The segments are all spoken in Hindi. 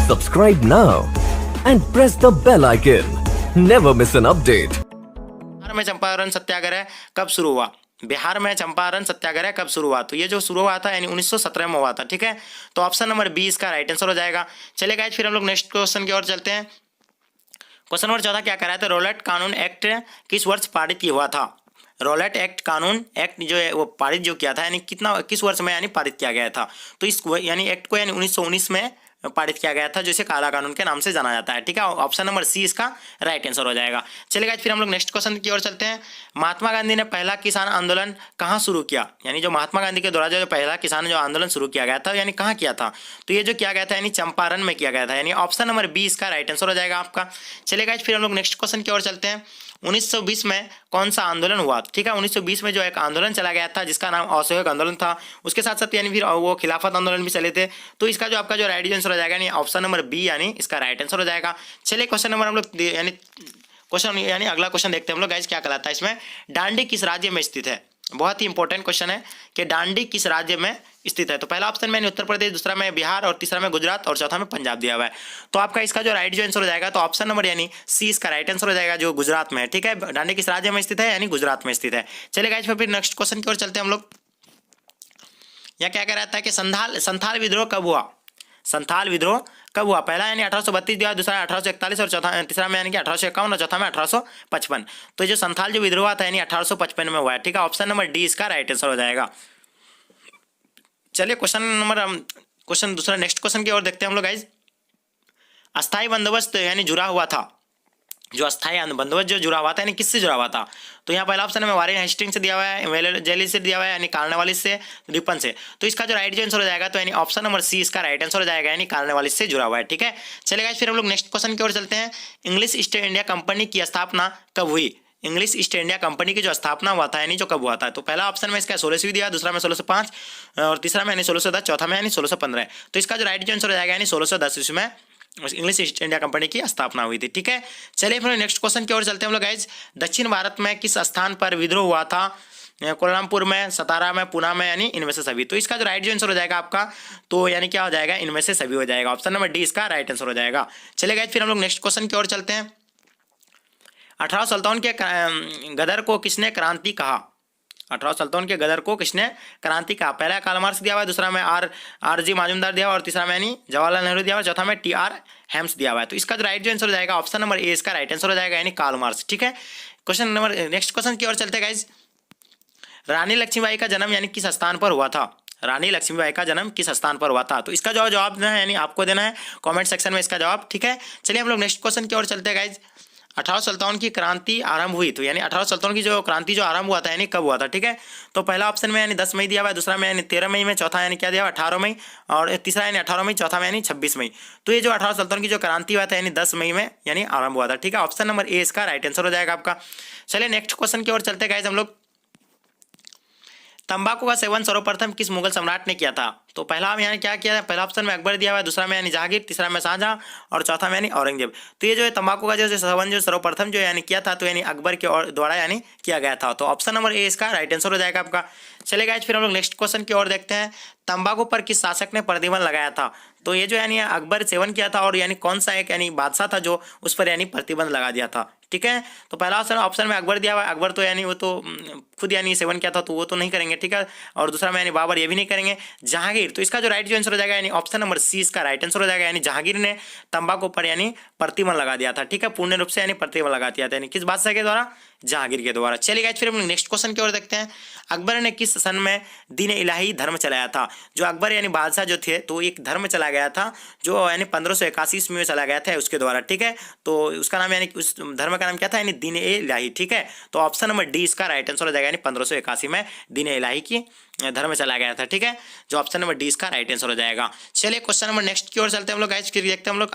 Subscribe now and press the bell icon. Never miss an update. Bihar में चंपारण सत्याग्रह कब शुरू हुआ? बिहार में चंपारण सत्याग्रह कब शुरू हुआ? तो ये जो शुरू हुआ था यानी 1917 में हुआ था। ठीक है, तो ऑप्शन नंबर बी इसका राइट आंसर हो जाएगा। चलिए गाइस, फिर हम लोग नेक्स्ट क्वेश्चन की ओर चलते हैं। क्वेश्चन नंबर 14 क्या कराया था? रोलेट कानून एक्ट किस वर्ष पारित हुआ था? रोलेट एक्ट कानून एक्ट जो है वो पारित जो किया था यानी किस वर्ष में यानी पारित किया गया था? तो इस यानी एक्ट को यानी 1919 में पारित किया गया था, जिसे काला कानून के नाम से जाना जाता है। ठीक है, ऑप्शन नंबर सी इसका राइट आंसर हो जाएगा। चलेगा, फिर हम लोग नेक्स्ट क्वेश्चन की ओर चलते हैं। महात्मा गांधी ने पहला किसान आंदोलन कहाँ शुरू किया? यानी जो महात्मा गांधी के द्वारा जो पहला किसान जो आंदोलन शुरू किया गया था यानी कहाँ किया था? तो ये जो किया गया था यानी चंपारण में किया गया था, यानी ऑप्शन नंबर बी इसका राइट आंसर हो जाएगा आपका। चलेगा, फिर हम लोग नेक्स्ट क्वेश्चन की ओर चलते हैं। 1920 में कौन सा आंदोलन हुआ? ठीक है, 1920 में जो एक आंदोलन चला गया था जिसका नाम असहयोग आंदोलन था, उसके साथ साथ यानी फिर वो खिलाफत आंदोलन भी चले थे। तो इसका जो आपका जो राइट आंसर हो जाएगा यानी ऑप्शन नंबर बी यानी इसका राइट आंसर हो जाएगा। चलिए क्वेश्चन नंबर हम लोग यानी क्वेश्चन यानी अगला क्वेश्चन देखते हैं हम लोग गाइस क्या कहलाता है इसमें। डांडी किस राज्य में स्थित है? बहुत ही इंपॉर्टेंट क्वेश्चन है कि डांडी किस राज्य में स्थित है। तो पहला ऑप्शन में उत्तर प्रदेश, दूसरा में बिहार और तीसरा में गुजरात और चौथा में पंजाब दिया हुआ है। तो आपका इसका जो राइट आंसर हो जाएगा तो ऑप्शन नंबर यानी सी इसका राइट आंसर हो जाएगा, जो गुजरात में है। ठीक है, डांडी किस राज्य में स्थित है यानी गुजरात में स्थित है। चलिए गाइस, फिर नेक्स्ट क्वेश्चन की ओर चलते हैं हम लोग। यह क्या कह रहा था कि संथाल विद्रोह कब हुआ? संथाल विद्रोह कब हुआ? पहला यानी 1832 दिया, दूसरा 1841 और चौथा तीसरा में यानी कि 1851 और चौथा में 1855। तो जो संथाल जो विद्रोह था यानी 1855 में हुआ है। ठीक है, ऑप्शन नंबर डी इसका राइट आंसर हो जाएगा। चलिए क्वेश्चन दूसरा नेक्स्ट क्वेश्चन की ओर देखते हैं हम लोग गाइज। अस्थाई बंदोबस्त यानी जुड़ा हुआ था, जो अस्थाई बंदोबस्त जो जुड़ा हुआ था यानी किससे जुड़ा हुआ था? तो यहाँ पहला ऑप्शन में वारेन हेस्टिंग से दिया हुआ है, वेलेजली से दिया हुआ है यानी कार्नवालिस से, रिपन से। तो इसका जो राइट आंसर हो जाएगा तो यानी ऑप्शन नंबर सी इसका राइट आंसर हो जाएगा, यानी कार्नवालिस से जुड़ा हुआ है। ठीक है, चलेगा, फिर हम लोग नेक्स्ट क्वेश्चन की ओर चलते हैं। इंग्लिश ईस्ट इंडिया कंपनी की स्थापना कब हुई? इंग्लिश ईस्ट इंडिया कंपनी की जो स्थापना हुआ था यानी जो कब हुआ था? तो पहला ऑप्शन में इसका 16वीं दिया, दूसरा में 1605 और तीसरा में यानी 1610, चौथा में यानी 1615। तो इसका जो राइट आंसर हो जाएगा यानी 1610 इसमें इंग्लिश ईस्ट इंडिया कंपनी की स्थापना हुई थी। ठीक है, चलिए फिर नेक्स्ट क्वेश्चन की ओर चलते हैं हम लोग गाइज। दक्षिण भारत में किस स्थान पर विद्रोह हुआ था? कोलमपुर में, सतारा में, पुणे में, यानी इनमें से सभी। तो इसका जो राइट आंसर हो जाएगा आपका तो यानी क्या हो जाएगा? इनमें से सभी हो जाएगा। ऑप्शन नंबर डी इसका राइट आंसर हो जाएगा। चलिए गाइज, फिर हम लोग नेक्स्ट क्वेश्चन की ओर चलते हैं। 1857 के गदर को किसने क्रांति कहा? 1857 के गदर को किसने क्रांति कहा? पहला कार्ल मार्क्स दिया हुआ है, दूसरा में आर जी माजुमदार दिया हुआ और तीसरा में यानी जवाहरलाल नेहरू दिया हुआ, चौथा में टी आर हेम्स दिया हुआ है। तो इसका जो राइट आंसर हो जाएगा ऑप्शन नंबर ए इसका राइट आंसर हो जाएगा, यानी कार्ल मार्क्स। ठीक है, क्वेश्चन नंबर नेक्स्ट क्वेश्चन की ओर चलते हैं गाइज। रानी लक्ष्मीबाई का जन्म यानी किस स्थान पर हुआ था? रानी लक्ष्मीबाई का जन्म किस स्थान पर हुआ था? तो इसका जवाब देना है यानी आपको देना है कमेंट सेक्शन में इसका जवाब। ठीक है, चलिए हम लोग नेक्स्ट क्वेश्चन की ओर चलते हैं गाइज। 1857 की क्रांति आरंभ हुई, तो यानी 1857 की जो क्रांति जो आरंभ हुआ था यानी कब हुआ था? ठीक है, तो पहला ऑप्शन में यानी 10 मई दिया हुआ है, दूसरा में यानी 13 मई में, चौथा यानी क्या दिया हुआ 18 मई और तीसरा यानी 18 मई, चौथा में यानी 26 मई। तो ये जो 1857 की जो क्रांति हुआ था यानी 10 मई में यानी आरंभ हुआ था। ठीक है, ऑप्शन नंबर ए इसका राइट आंसर हो जाएगा आपका। चलिए नेक्स्ट क्वेश्चन की ओर चलते गाइस हम लोग। तंबाकू का सेवन सर्वप्रथम किस मुगल सम्राट ने किया था? तो पहला में यानी क्या किया था? पहला ऑप्शन में अकबर दिया हुआ है, दूसरा में यानी जहांगीर, तीसरा में शाहजहां और चौथा में यानी औरंगजेब। तो ये जो है तंबाकू का जो सेवन जो सर्वप्रथम जो यानी किया था तो यानी अकबर के द्वारा यानी किया गया था। तो ऑप्शन नंबर ए इसका राइट आंसर हो जाएगा आपका। चलेगा, फिर हम लोग नेक्स्ट क्वेश्चन की ओर देखते हैं। तंबाकू पर किस शासक ने प्रतिबंध लगाया था? तो ये जो यानी अकबर सेवन किया था और यानी कौन सा एक यानी बादशाह था जो उस पर यानी प्रतिबंध लगा दिया था? ठीक है, तो पहला ऑप्शन में अकबर दिया हुआ है, अकबर तो यानी वो तो खुद यानी सेवन किया था तो वो तो नहीं करेंगे। ठीक है, और दूसरा में यानी बाबर, ये भी नहीं करेंगे। जहांगीर, तो इसका जो राइट आंसर हो जाएगा यानी ऑप्शन नंबर सी इसका राइट आंसर हो जाएगा, यानी जहांगीर ने तंबाकू पर यानी प्रतिबंध लगा दिया था। ठीक है, पूर्ण रूप से यानी प्रतिबंध लगा दिया था, यानी किस बादशाह के द्वारा? जहांगीर के द्वारा। चलिए गाइस, फिर हम नेक्स्ट क्वेश्चन की ओर देखते हैं। अकबर ने किस सन में दीन इलाही धर्म चलाया था? जो अकबर यानी बादशाह जो थे तो एक धर्म चला गया था जो यानी 1581 ईस्वी में चला गया था उसके द्वारा। ठीक है, तो उसका नाम यानी उस धर्म का नाम क्या था? यानी दीन इलाही। ठीक है, तो ऑप्शन नंबर डी इसका राइट आंसर हो जाएगा, यानी 1581 में दीन इलाही की धर्म चला गया था। ठीक है, जो ऑप्शन नंबर डी इसका राइट आंसर हो जाएगा। चलिए क्वेश्चन नंबर नेक्स्ट की ओर चलते हैं हम लोग गाइस। फिर देखते हैं हम लोग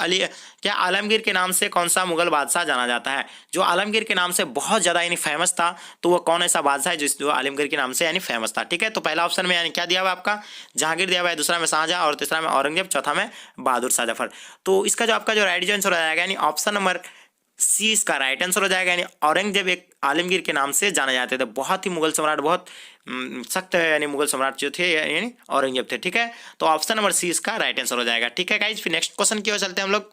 क्या आलमगीर के नाम से कौन सा मुगल बादशाह जाना जाता है? जो आलमगीर के नाम से बहुत ज्यादा यानी फेमस था तो वो कौन ऐसा बादशाह है जो आलमगीर के नाम से यानी फेमस था? ठीक है, तो पहला ऑप्शन में यानी क्या दिया हुआ आपका? जहांगीर दिया हुआ है, दूसरा में शाहजहां और तीसरा में औरंगजेब, चौथा में बहादुर शाह जफर। तो इसका जो आपका जो राइट आंसर हो जाएगा यानी ऑप्शन नंबर सी इसका राइट आंसर हो जाएगा। यानी औरंगजेब एक आलमगीर के नाम से जाने जाते थे, बहुत ही मुगल सम्राट, बहुत सख्त है, यानी मुगल सम्राट जो थे यानी औरंगजेब थे। ठीक है, तो ऑप्शन नंबर सी इसका राइट आंसर हो जाएगा। ठीक है गाइज, फिर नेक्स्ट क्वेश्चन की ओर चलते हैं हम लोग।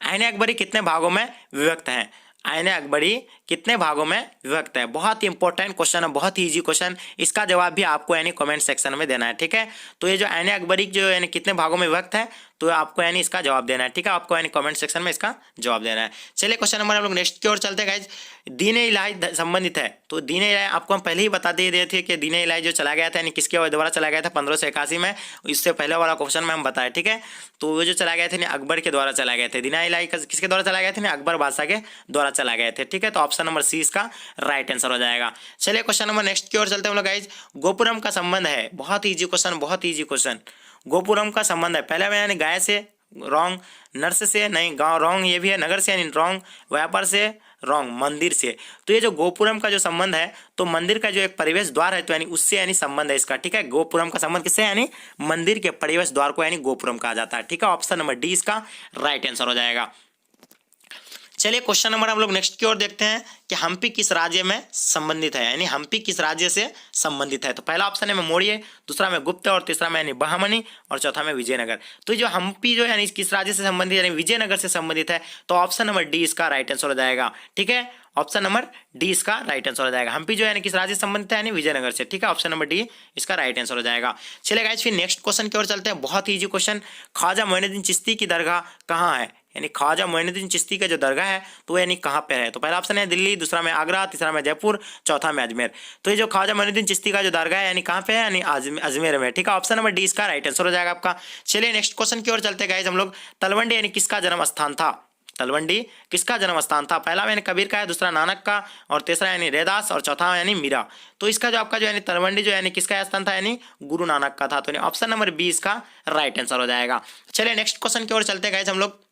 आईने अकबरी कितने भागों में विभक्त हैं? आईने अकबरी कितने भागों में विभक्त है? बहुत ही इंपॉर्टेंट क्वेश्चन है, बहुत ही इजी क्वेश्चन। इसका जवाब भी आपको यानी कमेंट सेक्शन में देना है। ठीक है, तो ये जो आईने अकबरी जो यानी कितने भागों में विभक्त है, तो आपको यानी इसका जवाब देना है। ठीक है, आपको यानी कमेंट सेक्शन में इसका जवाब देना है। चलिए क्वेश्चन नंबर हम लोग नेक्स्ट की ओर चलते हैं गाइज। दीन इलाही संबंधित है, तो दीन इलाही आपको हम पहले ही बता दे रहे थे कि दीन इलाही जो चला गया था यानी किसके द्वारा चला गया था 1581 में। इससे पहले वाला क्वेश्चन में हम बताए। ठीक है, तो वो जो चला गया था अकबर के द्वारा चला गए थे। दीन इलाही किसके द्वारा चला गया था? अकबर बादशाह के द्वारा चला गए थे। ठीक है, तो ऑप्शन नंबर सी इसका राइट आंसर हो जाएगा। चलिए क्वेश्चन नंबर नेक्स्ट की ओर चलते हैं हम लोग गाइज। गोपुरम का संबंध है, बहुत इजी क्वेश्चन, बहुत इजी क्वेश्चन। गोपुरम का संबंध है, पहले में यानी गाय से रॉन्ग, नर्स से नहीं, गांव रॉन्ग, ये भी है, नगर से यानी रॉन्ग, व्यापार से रॉन्ग, मंदिर से। तो ये जो गोपुरम का जो संबंध है, तो मंदिर का जो एक प्रवेश द्वार है, तो यानी उससे यानी संबंध है इसका। ठीक है, गोपुरम का संबंध किससे? यानी मंदिर के प्रवेश द्वार को यानी गोपुरम कहा जाता है। ठीक है, ऑप्शन नंबर डी इसका राइट आंसर हो जाएगा। चलिए क्वेश्चन नंबर हम लोग नेक्स्ट की ओर देखते हैं कि हम्पी किस राज्य में संबंधित है, यानी हम्पी किस राज्य से संबंधित है। तो पहला ऑप्शन है में मौर्य, दूसरा में गुप्त और तीसरा में यानी बहमनी और चौथा में विजयनगर। तो जो हम्पी जो यानी किस राज्य से संबंधित यानी विजयनगर से संबंधित है, तो ऑप्शन नंबर डी इसका राइट आंसर हो जाएगा। ठीक है, ऑप्शन नंबर डी इसका राइट आंसर हो जाएगा। हम्पी जो यानी किस राज्य से संबंधित है? यानी विजयनगर से। ठीक है, ऑप्शन नंबर डी इसका राइट आंसर हो जाएगा। चलिए गाइस, फिर नेक्स्ट क्वेश्चन की ओर चलते हैं, बहुत ही इजी क्वेश्चन। ख्वाजा मोइनुद्दीन चिश्ती की दरगाह कहाँ है? यानी ख्वाजा मोइनुद्दीन चिश्ती का जो दरगाह है, तो यानी कहाँ पे है? तो पहला ऑप्शन है दिल्ली, दूसरा में आगरा, तीसरा में जयपुर, चौथा में अजमेर। तो ये जो ख्वाजा मोइनुद्दीन चिश्ती का जो दरगाह है यानी कहाँ पे है? यानी अजमेर में। ठीक है, ऑप्शन नंबर डी इसका राइट आंसर हो जाएगा आपका। चलिए नेक्स्ट क्वेश्चन की ओर चलते हैं गाइस हम लोग। तलवंडी यानी किसका जन्म स्थान था? तलवंडी किसका जन्म स्थान था? पहला यानी कबीर का है, दूसरा नानक का, और तीसरा यानी रैदास, और चौथा यानी मीरा। तो इसका जो आपका जो यानी तलवंडी जो यानी किसका स्थान था? यानी गुरु नानक का था। तो ऑप्शन नंबर बी इसका राइट आंसर हो जाएगा। चलिए नेक्स्ट क्वेश्चन की ओर चलते हैं गाइस हम लोग।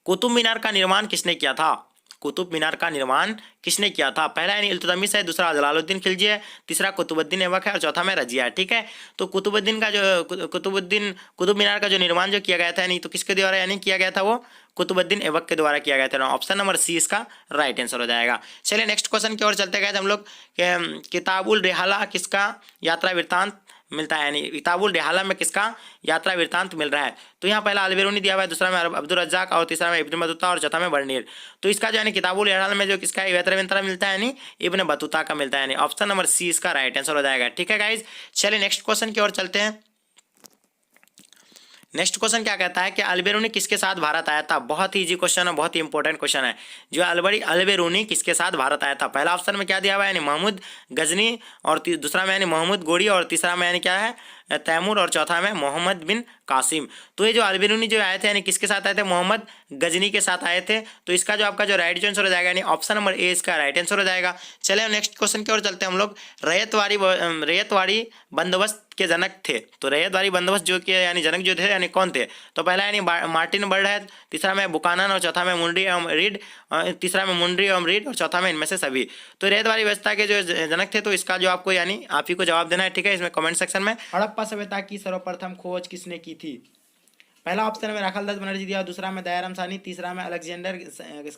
कुतुब मीनार का निर्माण किसने किया था? कुतुब मीनार का निर्माण किसने किया था? पहला यानी इल्तुतमिश है, दूसरा जलालुद्दीन खिलजी है, तीसरा कुतुबुद्दीन ऐबक है, और चौथा में रजिया है। ठीक है, तो कुतुब मीनार का जो निर्माण जो किया गया था यानी तो किसके द्वारा यानी किया गया था? वो कुतुबुद्दीन ऐबक के द्वारा किया गया था। ऑप्शन नंबर सी इसका राइट आंसर हो जाएगा। चलिए नेक्स्ट क्वेश्चन की ओर चलते गए हम लोग। किताबुल रिहाला किसका यात्रा वृत्तांत मिलता है? यानी किताबुल रिहाला में किसका यात्रा वृत्तांत मिल रहा है? तो यहाँ पहला अलबेरूनी दिया हुआ है, दूसरा में अब्दुल रज्जाक, और तीसरा में इब्न बतूता, और चौथा में बर्नीर। तो इसका जो यानी किताबुल रिहाला में जो किसका यात्रा वृत्तांत मिलता है? यानी इब्न बतूता का मिलता है। यानी ऑप्शन नंबर सी इसका राइट आंसर हो जाएगा। ठीक है गाइज, चलिए नेक्स्ट क्वेश्चन की ओर चलते हैं। नेक्स्ट क्वेश्चन क्या कहता है कि अलबेरूनी किसके साथ भारत आया था? बहुत ही इजी क्वेश्चन है, बहुत ही इंपॉर्टेंट क्वेश्चन है। जो अलबेरूनी किसके साथ भारत आया था? पहला ऑप्शन में क्या दिया हुआ है? यानी महमूद गजनी, और दूसरा में यानी महमूद गोरी, और तीसरा में यानी क्या है? तैमूर, और चौथा में मोहम्मद बिन कासिम। तो ये जो अलबेरूनी जो आए थे यानी किसके साथ आए थे? मोहम्मद गजनी के साथ आए थे। तो इसका जो आपका जो राइट आंसर हो जाएगा यानी ऑप्शन नंबर ए इसका राइट आंसर हो जाएगा। चलिए नेक्स्ट क्वेश्चन की ओर चलते हैं हम लोग। रैयतवाड़ी बंदोबस्त के जनक थे। तो रैयतवाड़ी बंदोबस्त जो के यानी जनक जो थे यानी कौन थे? तो पहला यानी मार्टिन बर्ड है, तीसरा में बुकानन, और चौथा में मुंडी एवं रीड, तीसरा में मुंडी एवं रीड, और चौथा में इनमें से सभी। तो रैयतवाड़ी व्यवस्था के जो जनक थे, तो इसका जो आपको यानी आप ही को जवाब देना है। ठीक है, इसमें कमेंट सेक्शन में। हड़प्पा सभ्यता की सर्वप्रथम खोज किसने की थी? पहला ऑप्शन में राखालदास बनर्जी दिया, दूसरा में दयाराम साहनी, तीसरा में अलेक्जेंडर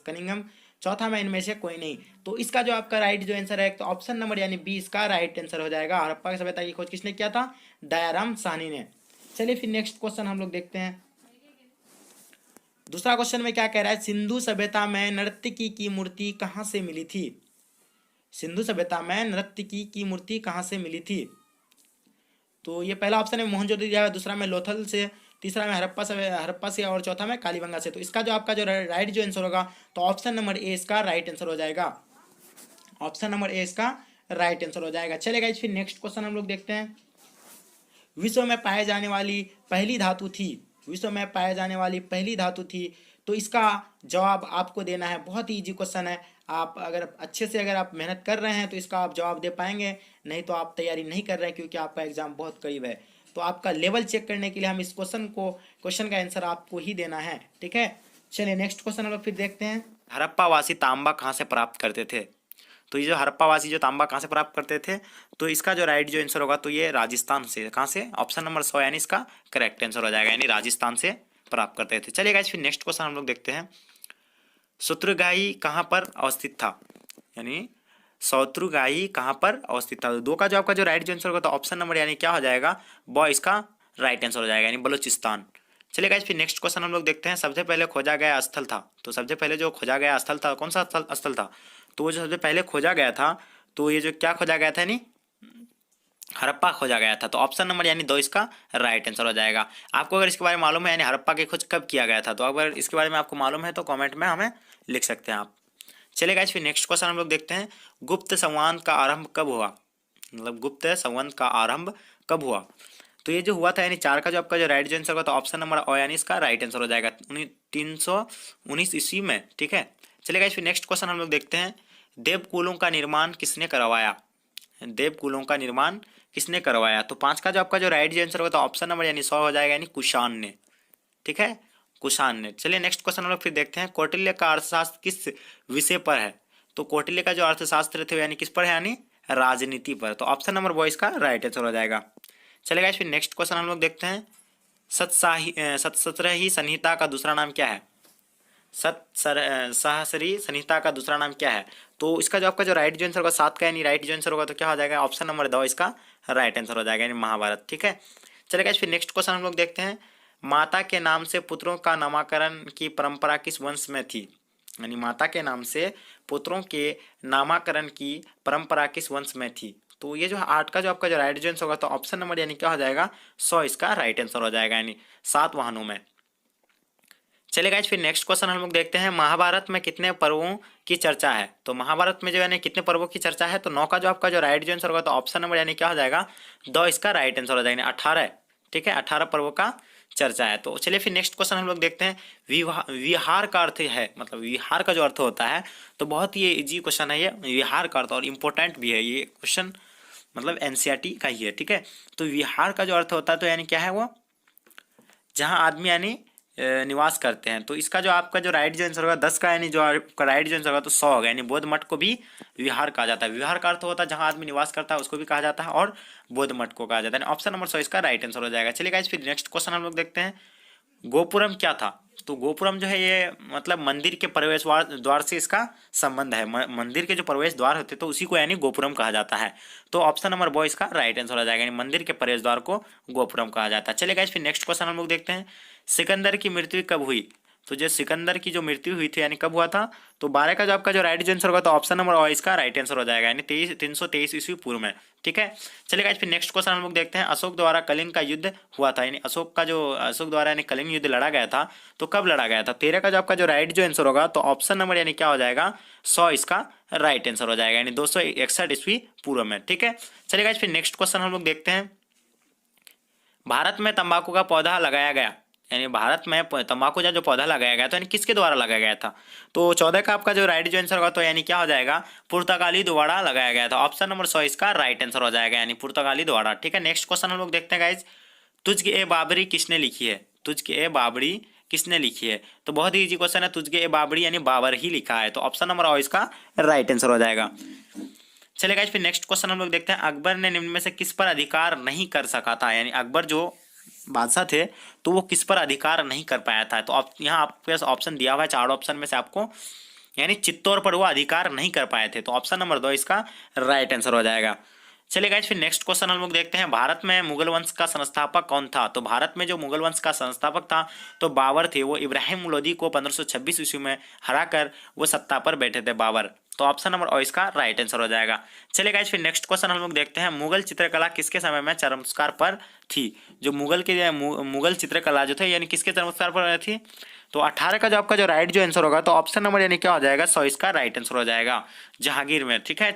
कनिंघम, चौथा में इनमें से कोई नहीं। तो इसका जो आपका राइट जो आंसर है तो ऑप्शन नंबर यानी बी इसका राइट आंसर हो जाएगा। हड़प्पा की सभ्यता की खोज किसने किया था? दयाराम साहनी ने। चलिए फिर नेक्स्ट क्वेश्चन हम लोग देखते हैं। दूसरा क्वेश्चन में क्या कह रहा है? सिंधु सभ्यता में नर्तकी की मूर्ति कहाँ से मिली थी? सिंधु सभ्यता में नर्तकी की मूर्ति कहाँ से मिली थी? तो ये पहला ऑप्शन है मोहनजोदड़ो दिया है, दूसरा में लोथल से, तीसरा में हड़प्पा से, और चौथा में कालीबंगा से। तो इसका जो आपका जो राइट जो आंसर होगा तो ऑप्शन नंबर ए इसका राइट आंसर हो जाएगा। ऑप्शन नंबर ए इसका राइट आंसर हो जाएगा। चलिए गाइस, फिर नेक्स्ट क्वेश्चन हम लोग देखते हैं। विश्व में पाए जाने वाली पहली धातु थी, विश्व में पाए जाने वाली पहली धातु थी। तो इसका जवाब आपको देना है। बहुत ही इजी क्वेश्चन है। आप अगर अच्छे से अगर आप मेहनत कर रहे हैं तो इसका आप जवाब दे पाएंगे, नहीं तो आप तैयारी नहीं कर रहे हैं क्योंकि आपका एग्जाम बहुत करीब है। तो आपका लेवल चेक करने के लिए हम इस क्वेश्चन का आंसर आपको ही देना है। ठीक है, चलिए नेक्स्ट क्वेश्चन हम लोग फिर देखते हैं। हड़प्पा वासी तांबा कहाँ से प्राप्त करते थे? तो ये जो हड़प्पा वासी जो तांबा कहाँ से प्राप्त करते थे, तो इसका जो राइट जो आंसर होगा तो ये राजस्थान से। कहाँ से? ऑप्शन नंबर 100 यानी इसका करेक्ट आंसर हो जाएगा, यानी राजस्थान से प्राप्त करते थे। चलिए गाइस, फिर नेक्स्ट क्वेश्चन हम लोग देखते हैं। शत्रुगाई कहाँ पर अवस्थित था, यानी शत्रुगाई कहाँ पर अवस्थित था। तो दो का जो आपका जो राइट आंसर होगा तो ऑप्शन नंबर यानी क्या हो जाएगा, ब इसका राइट आंसर हो जाएगा, यानी बलूचिस्तान। चलिए गाइस फिर नेक्स्ट क्वेश्चन हम लोग देखते हैं। सबसे पहले खोजा गया स्थल था, तो सबसे पहले जो खोजा गया स्थल था कौन सा स्थल था, तो वो जो सबसे पहले खोजा गया था तो ये जो क्या खोजा गया था, यानी हड़प्पा खोजा गया था। तो ऑप्शन नंबर यानी 2 इसका राइट आंसर हो जाएगा। आपको अगर इसके बारे में मालूम है यानी हड़प्पा की खोज कब किया गया था, तो अगर इसके बारे में आपको मालूम है तो कमेंट में हमें लिख सकते हैं आप। चलिए गाइस फिर नेक्स्ट क्वेश्चन हम लोग देखते हैं। गुप्त संवत का आरंभ कब हुआ, मतलब गुप्त संवत का आरंभ कब हुआ। तो ये जो हुआ था यानी 4 का जो आपका जो राइट आंसर होगा तो ऑप्शन नंबर ओ यानी इसका राइट आंसर हो जाएगा 319 ईस्वी में। ठीक है, चलिए गाइस फिर नेक्स्ट क्वेश्चन हम लोग देखते हैं। देवकुलों का निर्माण किसने करवाया, देवकुलों का निर्माण किसने करवाया। तो 5 का जो आपका जो राइट आंसर होगा तो ऑप्शन नंबर यानी 100 हो जाएगा, यानी कुषाण ने। ठीक है, कुषाण ने। चलिए नेक्स्ट क्वेश्चन हम लोग फिर देखते हैं। कौटिल्य का अर्थशास्त्र किस विषय पर है, तो कौटिल्य का जो अर्थशास्त्र थे यानी किस पर है, यानी राजनीति पर। तो ऑप्शन नंबर वो इसका राइट आंसर हो जाएगा। चलिए गाइस फिर नेक्स्ट क्वेश्चन हम लोग देखते हैं। सतसरही संहिता का दूसरा नाम क्या है, सहस्री संहिता का दूसरा नाम क्या है। तो इसका जो आपका जो राइट आंसर होगा 7 का यानी राइट आंसर होगा तो क्या हो जाएगा, ऑप्शन नंबर 2 इसका राइट आंसर हो जाएगा, यानी महाभारत। ठीक है, चलिए गाइस फिर नेक्स्ट क्वेश्चन हम लोग देखते हैं। माता के नाम से पुत्रों का नामकरण की परंपरा किस वंश में थी, यानी माता के नाम से पुत्रों के नामकरण की परंपरा किस वंश में थी। तो ये जो 8 का जो आपका जो राइट आंसर होगा तो ऑप्शन नंबर यानी क्या हो जाएगा, 100 इसका राइट आंसर हो जाएगा, यानी सातवाहनों में। चलिए गाइस फिर नेक्स्ट क्वेश्चन हम लोग देखते हैं। महाभारत में कितने पर्वों की चर्चा है, तो महाभारत में जो यानी कितने पर्वों की चर्चा है। तो 9 का जो आपका जो राइट आंसर होगा तो ऑप्शन नंबर यानी क्या हो जाएगा, 2 इसका राइट आंसर हो जाएगा, 18। ठीक है, 18 पर्वों का चर्चा है। तो चलिए फिर नेक्स्ट क्वेश्चन हम लोग देखते हैं। विहार का अर्थ है, मतलब विहार का जो अर्थ होता है, तो बहुत ही इजी क्वेश्चन है ये विहार का अर्थ, और इम्पोर्टेंट भी है ये क्वेश्चन, मतलब एनसीईआरटी का ही है। ठीक है, तो विहार का जो अर्थ होता है तो यानी क्या है, वो जहाँ आदमी यानी निवास करते हैं। तो इसका जो आपका जो राइट जो आंसर होगा 10 का, यानी जो आपका राइट जो आंसर होगा तो 100 होगा, यानी बौद्ध मठ को भी विहार कहा जाता है। विहार का अर्थ होता है जहाँ आदमी निवास करता है उसको भी कहा जाता है, और बौद्ध मठ को कहा जाता है। ऑप्शन नंबर 100 इसका राइट आंसर हो जाएगा। चलिए गाइस फिर नेक्स्ट क्वेश्चन हम लोग देखते हैं। गोपुरम क्या था, तो गोपुरम जो है ये मतलब मंदिर के प्रवेश द्वार से इसका संबंध है। मंदिर के जो प्रवेश द्वार होते तो उसी को यानी गोपुरम कहा जाता है। तो ऑप्शन नंबर 2 इसका राइट आंसर हो जाएगा, यानी मंदिर के प्रवेश द्वार को गोपुरम कहा जाता है। चलिए गाइस फिर नेक्स्ट क्वेश्चन हम लोग देखते हैं। सिकंदर की मृत्यु कब हुई, तो जो सिकंदर की जो मृत्यु हुई थी यानी कब हुआ था। तो 12 का जो आपका जो राइट आंसर होगा तो ऑप्शन नंबर और इसका राइट आंसर हो जाएगा, यानी 323 ईस्वी पूर्व में। ठीक है, चलिए गाइस फिर नेक्स्ट क्वेश्चन हम लोग देखते हैं। अशोक द्वारा कलिंग का युद्ध हुआ था, यानी अशोक द्वारा यानी कलिंग युद्ध लड़ा गया था, तो कब लड़ा गया था। 13 का जो आपका जो राइट जो आंसर होगा तो ऑप्शन नंबर यानी क्या हो जाएगा, 100 इसका राइट आंसर हो जाएगा, यानी 261 ईस्वी पूर्व में। ठीक है, चलिए गाइस फिर नेक्स्ट क्वेश्चन हम लोग देखते हैं। भारत में तंबाकू का पौधा लगाया गया, यानी भारत में तंबाकू जो पौधा लगाया गया था यानी किसके द्वारा लगाया गया था। तो 14 का आपका जो राइट जो आंसर होगा तो यानी क्या हो जाएगा, पुर्तगाली द्वारा लगाया गया था। ऑप्शन नंबर 100 इसका राइट आंसर हो जाएगा, यानी पुर्तगाली द्वारा। ठीक है, नेक्स्ट क्वेश्चन हम लोग देखते हैं गाइज। तुझ ए बाबरी किसने लिखी है, तुझ ए बाबरी किसने लिखी है। तो बहुत ही इजी क्वेश्चन है, तुझ ए बाबरी यानी बाबर ही लिखा है। तो ऑप्शन नंबर और इसका राइट आंसर हो जाएगा। चलिए गाइज फिर नेक्स्ट क्वेश्चन हम लोग देखते हैं। अकबर ने निम्न में से किस पर अधिकार नहीं कर सका था, यानी अकबर जो बादशाह थे तो वो किस पर अधिकार नहीं कर पाया था। तो यहाँ आपके पास ऑप्शन दिया हुआ है, 4 ऑप्शन में से आपको यानी चित्तौड़ पर वो अधिकार नहीं कर पाए थे। तो ऑप्शन नंबर 2 इसका राइट आंसर हो जाएगा। चलिए गाइस फिर नेक्स्ट क्वेश्चन हम लोग देखते हैं। भारत में मुगल वंश का संस्थापक कौन था। तो भारत में जो मुगल वंश का संस्थापक था तो बाबर थे। वो इब्राहिम लोदी को 1526 ईस्वी में हराकर वो सत्ता पर बैठे थे बाबर। तो ऑप्शन नंबर और इसका राइट आंसर हो जाएगा। चलिए गाइस फिर नेक्स्ट क्वेश्चन हम लोग देखते हैं। मुगल चित्रकला किसके समय में चरमस्कार पर थी। जो मुगल चित्रकला जो थे यानी किसके चरमस्कार पर थी। तो 18 का जो आपका जो राइट जो आंसर होगा तो ऑप्शन नंबर यानी क्या हो जाएगा, 100 इसका राइट आंसर हो जाएगा, जहांगीर में। ठीक है,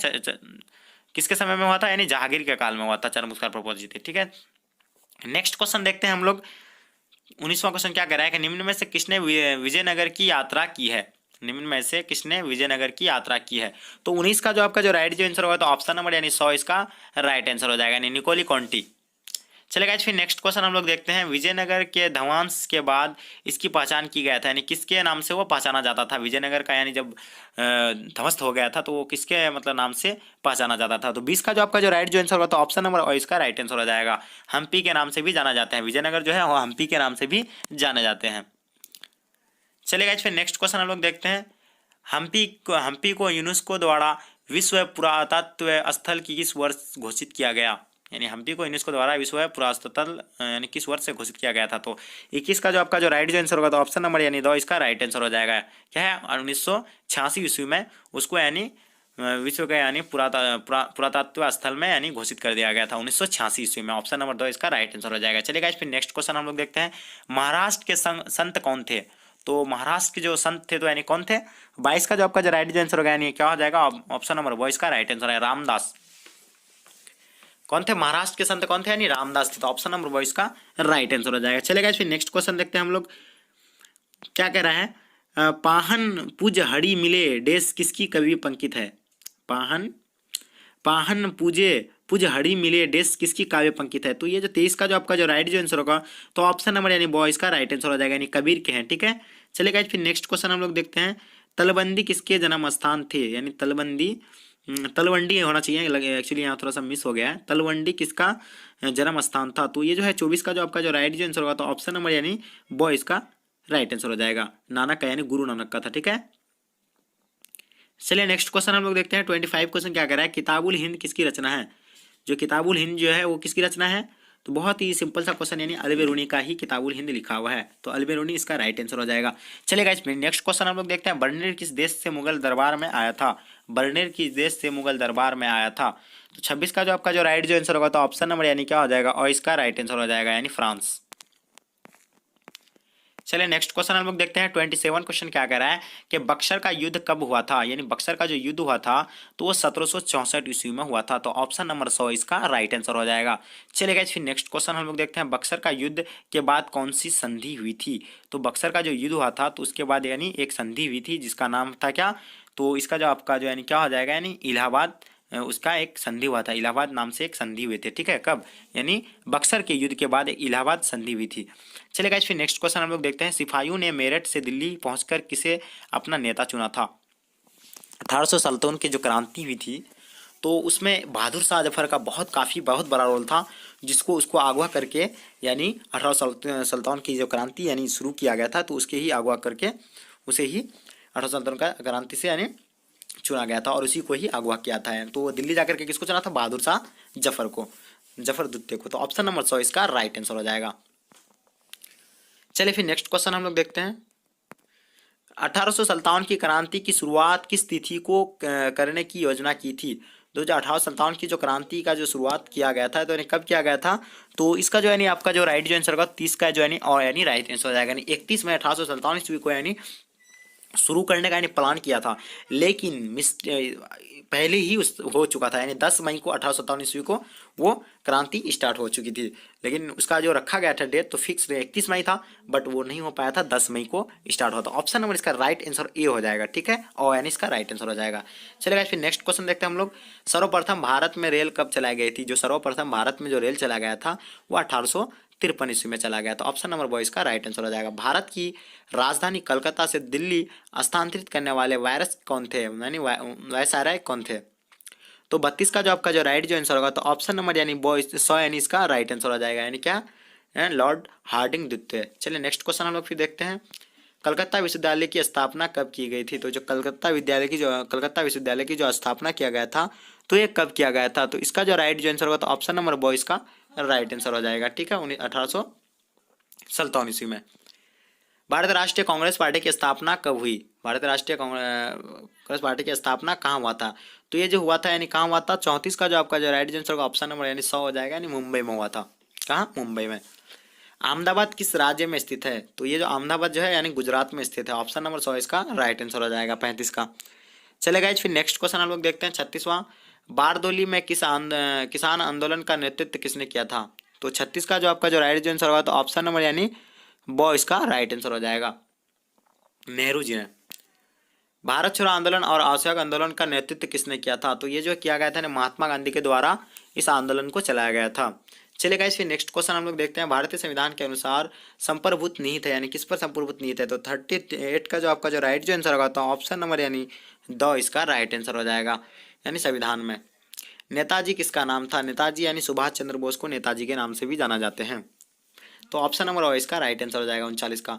किसके समय में हुआ था, यानी जहांगीर के काल में हुआ था चरमस्कार प्रपोज थी। ठीक है, नेक्स्ट क्वेश्चन देखते हैं हम लोग। 19वां क्वेश्चन क्या कह रहा है कि निम्न में से किसने विजयनगर की यात्रा की है। निम्न में से किसने विजयनगर की यात्रा की है। तो 19 का जो आपका जो राइट जो आंसर होगा तो ऑप्शन नंबर यानी 100 इसका राइट आंसर हो जाएगा, यानी निकोली कॉन्टी। चलिए गाइस फिर नेक्स्ट क्वेश्चन हम लोग देखते हैं। विजयनगर के ध्वंस के बाद इसकी पहचान की गया था, यानी किसके नाम से वो पहचाना जाता था। विजयनगर का यानी जब ध्वस्त हो गया था तो वो किसके मतलब नाम से पहचाना जाता था। तो 20 का जो आपका जो राइट जो आंसर होगा तो ऑप्शन नंबर और इसका राइट आंसर हो जाएगा। हम्पी के नाम से भी जाना जाते हैं। विजयनगर जो है वो हम्पी के नाम से भी जाने जाते हैं। चलिए गाइस फिर नेक्स्ट क्वेश्चन हम लोग देखते हैं। हम्पी को यूनेस्को द्वारा विश्व पुरातत्व स्थल की किस वर्ष घोषित किया गया? यानी हम्पी को यूनेस्को द्वारा विश्व पुरातत्व स्थल यानी किस वर्ष से घोषित किया गया था? तो 21 का जो आपका जो राइट जो आंसर होगा तो ऑप्शन नंबर यानी 2 इसका राइट आंसर हो जाएगा। क्या है? 1986 ईस्वी में उसको यानी विश्व का यानी पुरातत्व स्थल में यानी घोषित कर दिया गया था 1986 ईस्वी में। ऑप्शन नंबर 2 इसका राइट आंसर हो जाएगा। चलिए फिर नेक्स्ट क्वेश्चन हम लोग देखते हैं। महाराष्ट्र के संत कौन थे? तो महाराष्ट्र के जो संत थे तो यानी कौन थे? 22 का जो आपका जो राइट आंसर होगा यानी क्या हो जाएगा? ऑप्शन नंबर 22 का राइट आंसर है रामदास। कौन थे? महाराष्ट्र के संत कौन थे? यानी रामदास थे। तो ऑप्शन नंबर 22 का राइट आंसर हो जाएगा। चलेगा फिर नेक्स्ट क्वेश्चन देखते हैं हम लोग क्या कह रहा है। पाहन पूज हड़ी मिले डेस किसकी कवि पंकित है? पाहन पूजे पूज हड़ी मिले डेस किसकी काव्य पंकित है? तो ये जो 23 का जो आपका जो राइट जो आंसर होगा तो ऑप्शन नंबर यानी बॉयज का राइट आंसर हो जाएगा, यानी कबीर के हैं। ठीक है, चलेगा फिर नेक्स्ट क्वेश्चन हम लोग देखते हैं। तलबंदी किसके जन्म स्थान थे? यानी तलवंडी होना चाहिए, एक्चुअली यहाँ थोड़ा सा मिस हो गया है। तलवंडी किसका जन्म स्थान था? तो ये जो है 24 का जो आपका जो राइट जो आंसर होगा तो ऑप्शन नंबर यानी बॉयज का राइट आंसर हो जाएगा। नानक का यानी गुरु नानक का था। ठीक है, चलिए नेक्स्ट क्वेश्चन हम लोग देखते हैं। 25 क्वेश्चन क्या कह रहा है। किताबुल हिंद किसकी रचना है? जो किताबुल हिंद जो है वो किसकी रचना है? तो बहुत ही सिंपल सा क्वेश्चन, यानी अल-बेरूनी का ही किताबुल हिंद लिखा हुआ है, तो अल-बेरूनी इसका राइट आंसर हो जाएगा। चलेगा इसमें नेक्स्ट क्वेश्चन हम लोग देखते हैं। बर्नर किस देश से मुगल दरबार में आया था? बर्नर किस देश से मुगल दरबार में आया था? तो 26 का जो आपका जो राइट जो आंसर होगा तो ऑप्शन नंबर यानी क्या हो जाएगा? और इसका राइट आंसर हो जाएगा यानी फ्रांस। चलिए नेक्स्ट क्वेश्चन हम लोग देखते हैं। 27 क्वेश्चन क्या कह रहा है कि बक्सर का युद्ध कब हुआ था? यानी बक्सर का जो युद्ध हुआ था तो वो 1764 ईस्वी में हुआ था, तो ऑप्शन नंबर 100 इसका राइट आंसर हो जाएगा। चलिए फिर नेक्स्ट क्वेश्चन हम लोग देखते हैं। बक्सर का युद्ध के बाद कौन सी संधि हुई थी? तो बक्सर का जो युद्ध हुआ था तो उसके बाद यानी एक संधि हुई थी जिसका नाम था क्या? तो इसका जो आपका जो यानी क्या हो जाएगा? यानी इलाहाबाद, उसका एक संधि हुआ था, इलाहाबाद नाम से एक संधि हुए थे। ठीक है, कब? यानी बक्सर के युद्ध के बाद एक इलाहाबाद संधि हुई थी। चलिए फिर नेक्स्ट क्वेश्चन हम लोग देखते हैं। सिपाहियों ने मेरठ से दिल्ली पहुंचकर किसे अपना नेता चुना था? 1857 की जो क्रांति हुई थी तो उसमें बहादुर शाह जफर का बहुत बड़ा रोल था, जिसको उसको अगवा करके यानी 1857 की जो क्रांति यानी शुरू किया गया था तो उसके ही अगवा करके उसे ही 1857 का क्रांति से यानी चुना गया था और उसी को ही अगवा किया था। तो वो दिल्ली जाकर के किसको चुना था? बहादुर शाह जफर को, जफर द्वितीय को। तो ऑप्शन नंबर 100 इसका राइट आंसर हो जाएगा। चलिए फिर नेक्स्ट क्वेश्चन हम लोग देखते हैं। 1857 की क्रांति की शुरुआत किस तिथि को करने की योजना की थी? 1857 की जो क्रांति का जो शुरुआत किया गया था तो यानी कब किया गया था? तो इसका जो यानी आपका जो राइट जो आंसर होगा 30 का जो यानी और यानी राइट आंसर हो जाएगा। यानी 31 मई 1857 ईस्वी को यानी शुरू करने का यानी प्लान किया था, लेकिन पहले ही हो चुका था, यानी 10 मई को 1857 ईस्वी को वो क्रांति स्टार्ट हो चुकी थी, लेकिन उसका जो रखा गया था डेट तो फिक्स 31 मई था, बट वो नहीं हो पाया था, 10 मई को स्टार्ट हुआ था। ऑप्शन नंबर इसका राइट आंसर ए हो जाएगा। ठीक है, और यानी इसका राइट आंसर हो जाएगा। चलेगा फिर नेक्स्ट क्वेश्चन देखते हैं हम लोग। सर्वप्रथम भारत में रेल कब चलाई गई थी? जो सर्वप्रथम भारत में जो रेल चला गया था वो 1853 ईस्वी में चला गया। तो ऑप्शन नंबर 2 इसका राइट आंसर हो जाएगा। भारत की राजधानी कलकत्ता से दिल्ली स्थानांतरित करने वाले वायरस कौन थे? यानी वायसराय कौन थे? तो 32 का जो आपका जो राइट जो आंसर होगा तो ऑप्शन नंबर यानी 100 यानी इसका राइट आंसर हो जाएगा। यानी क्या? लॉर्ड हार्डिंग द्वितीय। चलिए नेक्स्ट क्वेश्चन हम लोग फिर देखते हैं। कलकत्ता विश्वविद्यालय की स्थापना कब की गई थी? तो जो कलकत्ता विश्वविद्यालय की जो स्थापना किया गया था तो ये कब किया गया था? तो इसका जो राइट जो आंसर होगा तो ऑप्शन नंबर 2 इसका राइट आंसर हो जाएगा। ठीक है, 1857 ईस्वी में। भारतीय राष्ट्रीय कांग्रेस पार्टी की स्थापना कब हुई? भारतीय राष्ट्रीय कांग्रेस पार्टी की स्थापना कहाँ हुआ था? तो ये जो हुआ था यानी कहाँ हुआ था? 34 का जो आपका जो राइट आंसर होगा ऑप्शन नंबर यानी 100 हो जाएगा, यानी मुंबई में हुआ था। कहाँ? मुंबई में। अहमदाबाद किस राज्य में स्थित है? तो ये जो अहमदाबाद जो है यानी गुजरात में स्थित है। ऑप्शन नंबर 100 इसका राइट आंसर हो जाएगा 35 का। चलेगा फिर नेक्स्ट क्वेश्चन हम लोग देखते हैं 36वां। बारदोली में किसान आंदोलन का नेतृत्व किसने किया था? तो 36 का जो आपका जो राइट आंसर होगा तो ऑप्शन नंबर यानी वो इसका राइट आंसर हो जाएगा, नेहरू जी ने। भारत छोड़ो आंदोलन और असहयोग आंदोलन का नेतृत्व किसने किया था? तो ये जो किया गया था महात्मा गांधी के द्वारा इस आंदोलन को चलाया गया था। चलिए गाइस फिर नेक्स्ट क्वेश्चन हम लोग देखते हैं। भारतीय संविधान के अनुसार संप्रभुत्व निहित है, यानी किस पर संप्रभुत्व निहित है? तो 38 का जो आपका जो राइट जो आंसर होगा तो ऑप्शन नंबर यानी 2 इसका राइट आंसर हो जाएगा, यानी संविधान में। नेताजी किसका नाम था? नेताजी यानी सुभाष चंद्र बोस को नेताजी के नाम से भी जाना जाते हैं। तो ऑप्शन नंबर 2 इसका राइट आंसर हो जाएगा 39 का।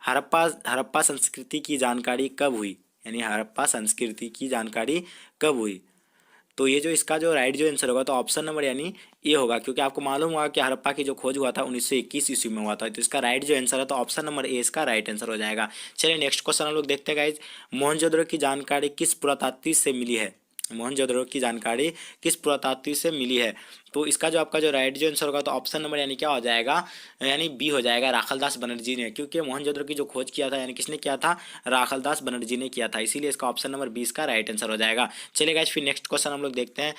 हड़प्पा हड़प्पा संस्कृति की जानकारी कब हुई, यानी हड़प्पा संस्कृति की जानकारी कब हुई। तो ये जो इसका जो राइट जो आंसर होगा तो ऑप्शन नंबर यानी ये होगा, क्योंकि आपको मालूम होगा कि हड़प्पा की जो खोज हुआ था 1921 ईस्वी में हुआ था। तो इसका राइट जो आंसर है तो ऑप्शन नंबर ए इसका राइट आंसर हो जाएगा। चलिए नेक्स्ट क्वेश्चन हम लोग देखते हैं गाइज, मोहनजोदड़ो की जानकारी किस पुरातात्विक से मिली है। मोहनजोदड़ो की जानकारी किस पुरातात्विक से मिली है। तो इसका जो आपका जो राइट जो आंसर होगा तो ऑप्शन नंबर यानी क्या हो जाएगा, यानी बी हो जाएगा, राखलदास बनर्जी ने। क्योंकि मोहनजोदड़ो की जो खोज किया था यानी किसने किया था, राखलदास बनर्जी ने किया था, इसीलिए इसका ऑप्शन नंबर 20 का राइट आंसर हो जाएगा। चलिए गाइस फिर नेक्स्ट क्वेश्चन हम लोग देखते हैं।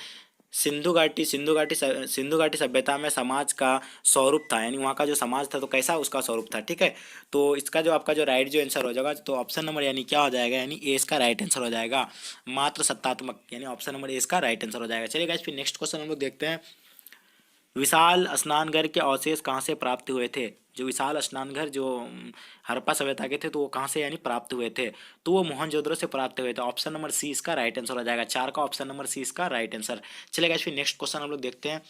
सिंधु घाटी सभ्यता में समाज का स्वरूप था, यानी वहाँ का जो समाज था तो कैसा उसका स्वरूप था। ठीक है, तो इसका जो आपका जो राइट जो आंसर हो जाएगा तो ऑप्शन नंबर यानी क्या हो जाएगा, यानी ए इसका राइट आंसर हो जाएगा, मात्र सत्तात्मक, यानी ऑप्शन नंबर ए इसका राइट आंसर हो जाएगा। चलिए गाइस फिर नेक्स्ट क्वेश्चन हम लोग देखते हैं। विशाल स्नानघर के अवशेष कहाँ से प्राप्त हुए थे। जो विशाल स्नानघर जो हड़प्पा सभ्यता के थे तो वो कहाँ से यानी प्राप्त हुए थे, तो वो मोहनजोदड़ो से प्राप्त हुए थे। ऑप्शन नंबर सी इसका राइट आंसर हो जाएगा, 4 का ऑप्शन नंबर सी इसका राइट आंसर। चलेगा फिर नेक्स्ट क्वेश्चन हम लोग देखते हैं।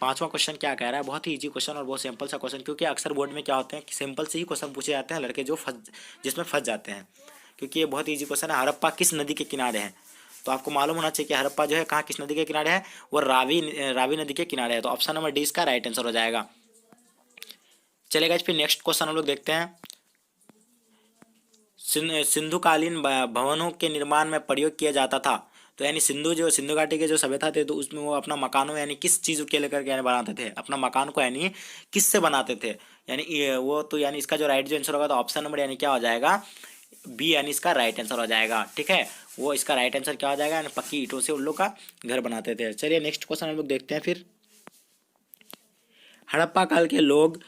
पांचवा क्वेश्चन क्या कह रहा है, बहुत ही इजी क्वेश्चन और बहुत सिंपल सा क्वेश्चन, क्योंकि अक्सर बोर्ड में क्या होते हैं कि सिंपल से ही क्वेश्चन पूछे जाते हैं लड़के जो जिसमें फंस जाते हैं, क्योंकि ये बहुत ईजी क्वेश्चन है। हड़प्पा किस नदी के किनारे है, तो आपको मालूम होना चाहिए कि हड़प्पा जो है कहाँ किस नदी के किनारे है, वो रावी नदी के किनारे है। तो ऑप्शन नंबर डी इसका राइट आंसर हो जाएगा। चलेगा फिर नेक्स्ट क्वेश्चन हम लोग देखते हैं। सिंधुकालीन भवनों के निर्माण में प्रयोग किया जाता था, तो यानी सिंधु घाटी के जो सभ्यता थे तो उसमें वो अपना मकानों यानी किस चीज़ के लेकर के यानी बनाते थे, अपना मकान को यानी किससे बनाते थे, यानी वो तो यानी इसका जो राइट जो आंसर होगा तो ऑप्शन नंबर यानी क्या हो जाएगा, बी यानी इसका राइट आंसर हो जाएगा। ठीक है, वो इसका राइट आंसर क्या हो जाएगा, यानी पक्की ईंटों से उन लोग का घर बनाते थे। चलिए नेक्स्ट क्वेश्चन हम लोग देखते हैं फिर। हड़प्पा काल के लोग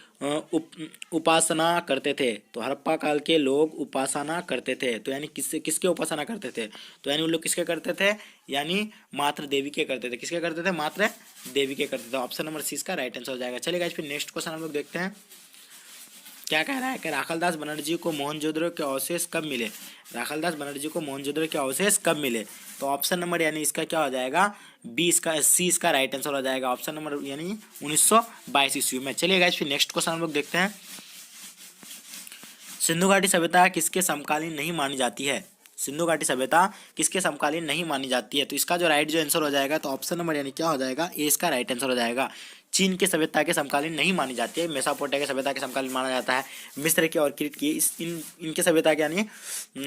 उपासना करते थे, तो हड़प्पा काल के लोग उपासना करते थे, तो यानी किसके उपासना करते थे, तो यानी उन लोग किसके करते थे, यानी मात्र देवी के करते थे। किसके करते थे, मात्र देवी के करते थे। ऑप्शन नंबर सी इसका राइट आंसर हो जाएगा। चलिए फिर नेक्स्ट क्वेश्चन हम लोग देखते हैं। क्या कह रहा है कि राखलदास बनर्जी को मोहनजोदड़ो के अवशेष कब मिले। राखलदास बनर्जी को मोहनजोदड़ो के अवशेष कब मिले, तो ऑप्शन नंबर यानी इसका क्या हो जाएगा, बी इसका सी इसका राइट आंसर हो जाएगा। ऑप्शन नंबर यानी 1922 ईस्वी में। चलिए गाइस फिर नेक्स्ट क्वेश्चन हम लोग देखते हैं। सिंधु घाटी सभ्यता किसके समकालीन नहीं मानी जाती है। सिंधु घाटी सभ्यता किसके समकालीन नहीं मानी जाती है, तो इसका जो राइट जो आंसर हो जाएगा तो ऑप्शन नंबर यानी क्या हो जाएगा, ए इसका राइट आंसर हो जाएगा। चीन के सभ्यता के समकालीन नहीं मानी जाती है, मेसोपोटामिया के सभ्यता के समकालीन माना जाता है, मिस्र के और क्रीट की इनके सभ्यता के यानी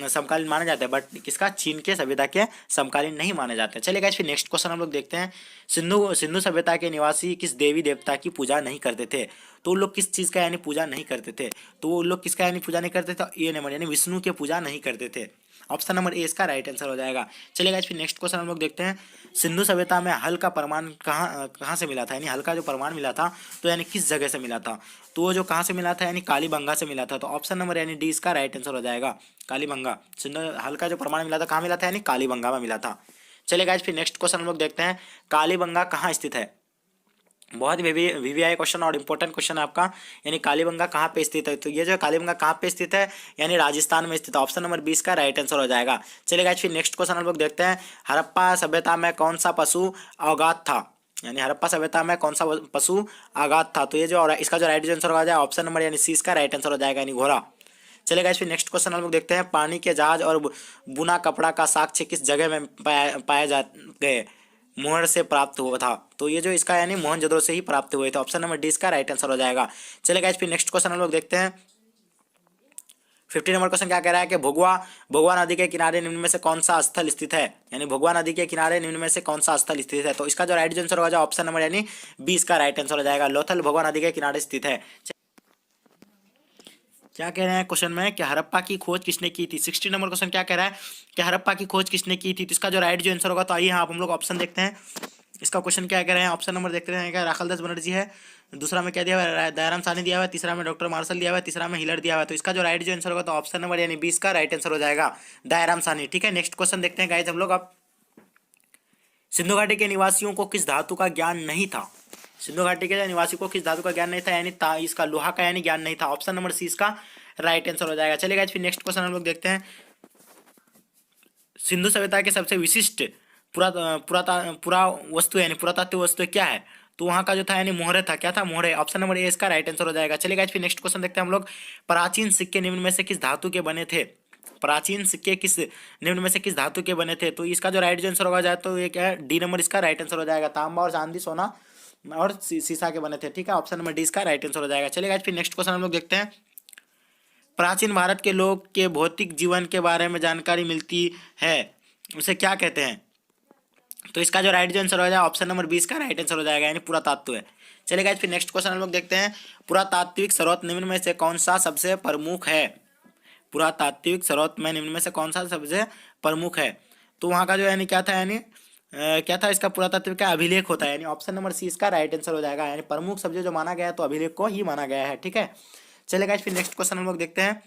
समकालीन माना जाता है, बट किसका, चीन के सभ्यता के समकालीन नहीं माने जाते हैं। चलिए गाइस फिर नेक्स्ट क्वेश्चन हम लोग देखते हैं। सिंधु सभ्यता के निवासी किस देवी देवता की पूजा नहीं करते थे, तो वो लोग किस चीज़ का यानी पूजा नहीं करते थे, तो वो लोग किसका यानी पूजा नहीं करते थे, ए नंबर यानी विष्णु के पूजा नहीं करते थे। ऑप्शन नंबर ए इसका राइट आंसर हो जाएगा। चलिए गाइस फिर नेक्स्ट क्वेश्चन हम लोग देखते हैं। सिंधु सभ्यता में हल का प्रमाण कहाँ से मिला था, यानी हल का जो प्रमाण मिला था तो यानी किस जगह से मिला था, तो वो जो कहाँ से मिला था, यानी कालीबंगा से मिला था। तो ऑप्शन नंबर यानी डी इसका राइट आंसर हो जाएगा, कालीबंगा। सिंधु हल का जो प्रमाण मिला था कहाँ मिला था, यानी कालीबंगा में मिला था। चलिए गाइस फिर नेक्स्ट क्वेश्चन हम लोग देखते हैं। कालीबंगा कहाँ स्थित है, बहुत ही वीवीआई क्वेश्चन और इम्पोर्टेंट क्वेश्चन है आपका, यानी कालीबंगा कहाँ पे स्थित है, तो ये जो कालीबंगा कहाँ पे स्थित है, यानी राजस्थान में स्थित है। ऑप्शन नंबर 20 का राइट आंसर हो जाएगा। चलिए गाइस फिर नेक्स्ट क्वेश्चन हम लोग देखते हैं। हड़प्पा सभ्यता में कौन सा पशु अवगात था, यानी हड़प्पा सभ्यता में कौन सा पशु अवगात था, तो ये जो इसका जो राइट आंसर हो जाएगा ऑप्शन नंबर यानी सी इसका राइट आंसर हो जाएगा, यानी घोड़ा। चलिए गाइस फिर नेक्स्ट क्वेश्चन हम लोग देखते हैं। पानी के जहाज और बुना कपड़ा का साक्ष्य किस जगह में पाए जा गए, मोहर से प्राप्त हुआ था, तो ये जो इसका यानी मोहनजोदड़ो से ही प्राप्त हुए थे। ऑप्शन नंबर डी इसका राइट आंसर हो जाएगा। चलिए गाइस फिर नेक्स्ट क्वेश्चन हम लोग देखते हैं। 50 नंबर क्वेश्चन क्या कह रहा है कि भोगवा नदी के किनारे निम्न में से कौन सा स्थल स्थित है, यानी भोगवा नदी के किनारे निम्न में से कौन सा स्थल स्थित है, तो इसका जो राइट आंसर होगा ऑप्शन नंबर यानी 20 का राइट आंसर हो जाएगा। लोथल भोगवा नदी के किनारे स्थित है। क्या कह रहे हैं क्वेश्चन में कि हड़प्पा की खोज किसने की थी। 60 नंबर क्वेश्चन क्या कह रहा है कि हड़प्पा की खोज किसने की थी, तो इसका जो राइट जो आंसर होगा तो आइए यहाँ हम लोग ऑप्शन देखते हैं। इसका क्वेश्चन क्या कह रहे हैं, ऑप्शन नंबर देखते हैं। क्या राखलदास बनर्जी है, दूसरा में क्या दिया हुआ है, दयाराम साहनी दिया हुआ है, तीसरा में डॉक्टर मार्शल दिया हुआ है, तीसरा में हिलर दिया हुआ है, तो इसका जो राइट जो आंसर होगा तो ऑप्शन नंबर यानी 20 का राइट आंसर हो जाएगा, दयाराम साहनी। ठीक है, नेक्स्ट क्वेश्चन देखते हैं गाइस हम लोग। अब सिंधु घाटी के निवासियों को किस धातु का ज्ञान नहीं था, सिंधु घाटी के निवासियों को किस धातु का ज्ञान नहीं था, यानी इसका लोहा का यानी ज्ञान नहीं था। ऑप्शन नंबर सी इसका राइट आंसर हो जाएगा। चलिए गाइस फिर नेक्स्ट क्वेश्चन हम लोग देखते हैं। सिंधु सभ्यता के सबसे विशिष्ट पुरा वस्तु यानी पुरातात्विक वस्तु क्या है, तो वहाँ का जो था यानी मोहरे था, क्या था, मोहरे। ऑप्शन नंबर ए इसका राइट आंसर हो जाएगा। चलिए गाइस फिर नेक्स्ट क्वेश्चन देखते हैं हम लोग। प्राचीन सिक्के निम्न में से किस धातु के बने थे? प्राचीन सिक्के किस निम्न में से किस धातु के बने थे? तो इसका जो राइट आंसर होगा जाए तो ये क्या है, डी नंबर इसका राइट आंसर हो जाएगा। तांबा और चांदी, सोना और शीशा के बने थे, ठीक है। ऑप्शन नंबर डी इसका राइट आंसर हो जाएगा। चलिए गाइस फिर नेक्स्ट क्वेश्चन हम लोग देखते हैं। प्राचीन भारत के लोग के भौतिक जीवन के बारे में जानकारी मिलती है, उसे क्या कहते हैं? तो इसका जो राइट आंसर हो जाएगा ऑप्शन नंबर 20 का राइट आंसर हो जाएगा, यानी पुरातत्व है। चलिए गाइस फिर नेक्स्ट क्वेश्चन हम लोग देखते हैं। पुरातात्विक स्रोत निम्न में से कौन सा सबसे प्रमुख है? पुरातात्विक स्रोत में निम्न में से कौन सा सबसे प्रमुख है? तो वहाँ का जो यानी क्या था, यानी क्या था इसका पुरातात्विक का अभिलेख होता है, यानी ऑप्शन नंबर सी इसका राइट आंसर हो जाएगा। यानी प्रमुख सब्जेक्ट जो माना गया है तो अभिलेख को ही माना गया है, ठीक है। चलिए गाइस फिर नेक्स्ट क्वेश्चन हम लोग देखते हैं।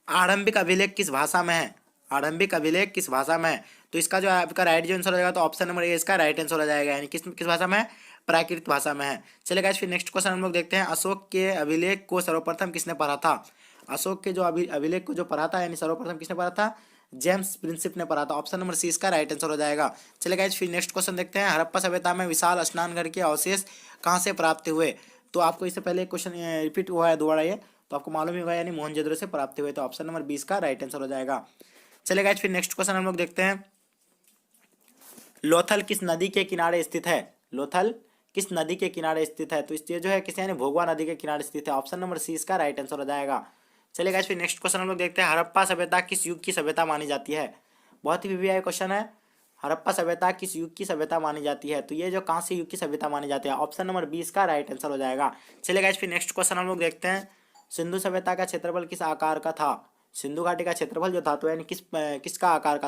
आरंभिक अभिलेख किस भाषा में है? आरंभिक अभिलेख किस भाषा में है? तो इसका जो आपका राइट आंसर हो जाएगा तो ऑप्शन नंबर ए इसका राइट आंसर हो जाएगा, यानी किस किस भाषा में है? प्राकृत भाषा में है। चलिए गाइस फिर नेक्स्ट क्वेश्चन हम लोग देखते हैं। अशोक के अभिलेख को सर्वप्रथम किसने पढ़ा था? अशोक के जो अभिलेख को जो पढ़ा था, यानी सर्वप्रथम किसने पढ़ा था? जेम्स प्रिंसिप ने पढ़ा था। ऑप्शन नंबर सी इसका राइट आंसर हो जाएगा। चलिए गाइस फिर नेक्स्ट क्वेश्चन देखते हैं। हड़प्पा सभ्यता में विशाल स्नानघर के अवशेष कहाँ से प्राप्त हुए? तो आपको इससे पहले क्वेश्चन रिपीट हुआ है दोबारा ये, तो आपको मालूम ही होगा, यानी मोहनजोदड़ो से प्राप्त हुए। तो ऑप्शन नंबर 20 का राइट आंसर हो जाएगा। चलिए गाइस फिर नेक्स्ट क्वेश्चन हम लोग देखते हैं। लोथल किस नदी के किनारे स्थित है? लोथल किस नदी के किनारे स्थित है? तो इस जो है किस, यानी भोगवा नदी के किनारे स्थित है। ऑप्शन नंबर सी इसका राइट आंसर हो जाएगा। चलिए गाइस फिर नेक्स्ट क्वेश्चन हम लोग देखते हैं। हड़प्पा सभ्यता किस युग की सभ्यता मानी जाती है? बहुत ही वीवीआई क्वेश्चन है। हड़प्पा सभ्यता किस युग की सभ्यता मानी जाती है? तो ये जो कांस्य युग की सभ्यता मानी जाती है। ऑप्शन नंबर 20 का राइट आंसर हो जाएगा। चलिए गाइस फिर नेक्स्ट क्वेश्चन हम लोग देखते हैं। सिंधु सभ्यता का क्षेत्रफल किस आकार का था? सिंधु घाटी का क्षेत्रफल जो था तो यानी किसका आकार का